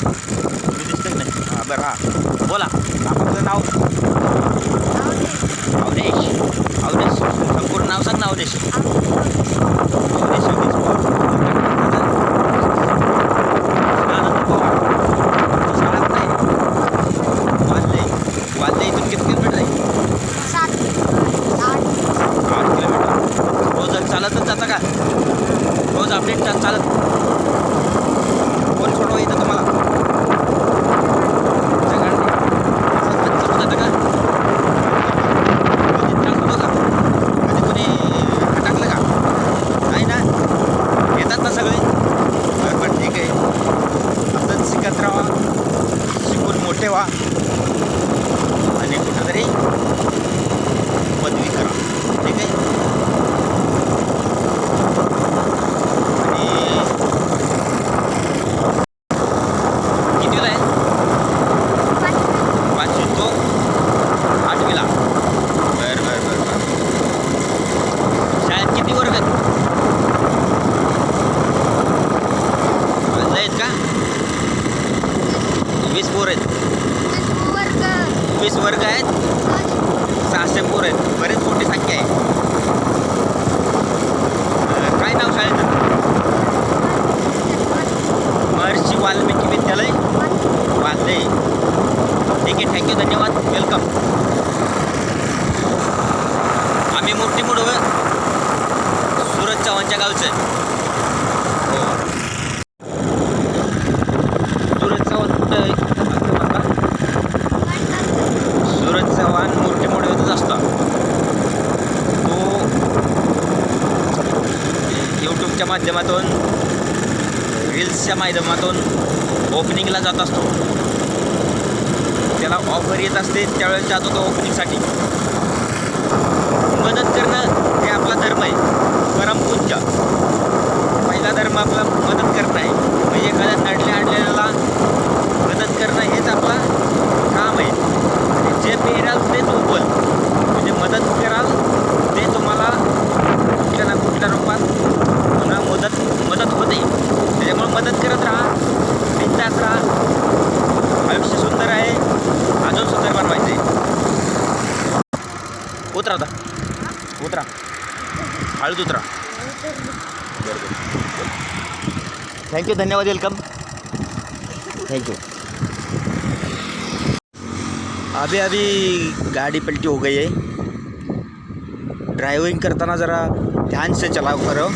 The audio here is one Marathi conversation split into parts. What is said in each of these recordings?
तुम्ही दिसतंय नाही? हां बरं हां बोला. आपलं नाव अवधेश. अवधेश संपूर्ण नाव सांग ना अवधेश. अवधेश योगेश पवार. आनंद पवार. शाळा कुठे आहे? वाजले. वाजले इथून किती किलोमीटर आहे? 8 किलोमीटर. रोज चालतच जाता का? रोज अपडेट चालत? कोण सोडवा येतं तुम्हाला? ठेवा आणि कुठंतरी पदवी करा. ठीक आहे. आणि कितवीला आहे? 5वी. तो 8वीला. बरं. शाळेत किती वर्ग आहेत? आहेत का? 20 पोरं आहेत. 20 वर्ग आहेत. 600 पोरं आहेत. बरेच मोठी संख्या आहे. काय नाव शाळेचं? महर्षी वाल्मिकी विद्यालय वांदे. ठीक आहे. थँक्यू. धन्यवाद. वेलकम. आम्ही मूर्तिमूळ सूरज चव्हाणच्या गावचं. हो. सूरज चव्हाण कुठं आहे? सूरज चव्हाण मूर्तिमूळच असतो. तो यूट्यूबच्या माध्यमातून रील्सच्या माध्यमातून ओपनिंगला जात असतो. त्याला ऑफर येत असते त्यावेळेस जातो तो ओपनिंगसाठी. मदत करणं हे आपला धर्म आहे. परमपूज्य पहिला धर्म आपला मदत करणं आहे. म्हणजे एखाद्या नडल्या अडलेल्याला मदत करणं हेच आपला काम आहे. जे पेराल तेच उगवल. म्हणजे मदत कराल ते तुम्हाला कुठल्या ना कुठल्या रूपात पुन्हा मदत होते. त्याच्यामुळे मदत करत राहा. बिंदास राहा. आयुष्य सुंदर आहे. अजून सुंदर बनवायचं आहे. उतरा होता. उतरा. हळद उतरा. बरोबर. थँक्यू. धन्यवाद. वेलकम. Thank you. अभी गाड़ी पलटी हो गई है. ड्राइविंग करताना ज़रा ध्यान से चलाओ करो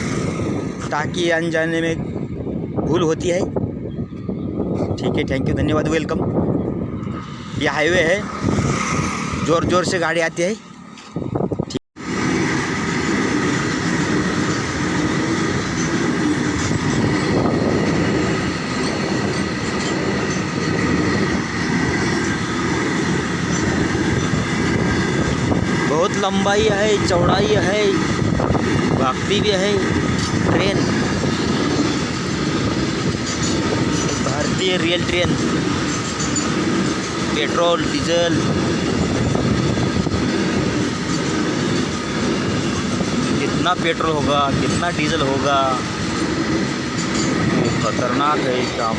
ताकि अनजाने में भूल होती है. ठीक है. Thank you. धन्यवाद. वेलकम. ये हाईवे है. जोर से गाड़ी आती है. बहुत लंबाई है, चौड़ाई है, भागती भी है ट्रेन. भारतीय रेल ट्रेन. पेट्रोल डीजल कितना पेट्रोल होगा, कितना डीजल होगा. खतरनाक है ये काम.